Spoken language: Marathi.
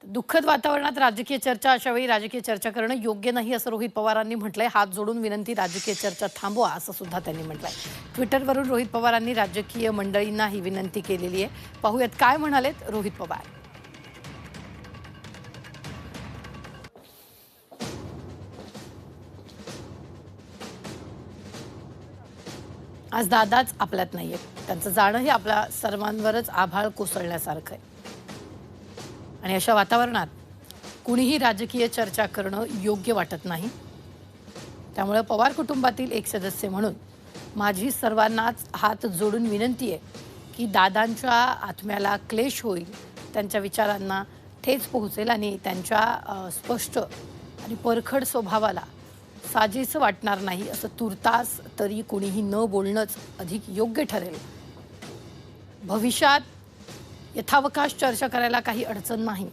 दुःखद वातावरणात राजकीय चर्चा, अशावेळी राजकीय चर्चा करणं योग्य नाही असं रोहित पवारांनी म्हटलंय. हात जोडून विनंती, राजकीय चर्चा थांबवा असं सुद्धा त्यांनी म्हटलंय. ट्विटरवरून रोहित पवारांनी राजकीय मंडळींना ही विनंती केलेली आहे. पाहूयात काय म्हणालेत रोहित पवार. आज दादाच आपल्यात नाहीये. त्यांचं जाणंही आपल्या सर्वांवरच आभाळ कोसळल्यासारखं आहे. आणि अशा वातावरणात कुणीही राजकीय चर्चा करणं योग्य वाटत नाही. त्यामुळे पवार कुटुंबातील एक सदस्य म्हणून माझी सर्वांनाच हात जोडून विनंती आहे की दादांच्या आत्म्याला क्लेश होईल, त्यांच्या विचारांना ठेच पोहोचेल आणि त्यांच्या स्पष्ट आणि परखड स्वभावाला साजेसं वाटणार नाही, असं तुर्तास तरी कुणीही न बोलणंच अधिक योग्य ठरेल. भविष्यात यथावकाश चर्चा करायला काही अडचण नाही.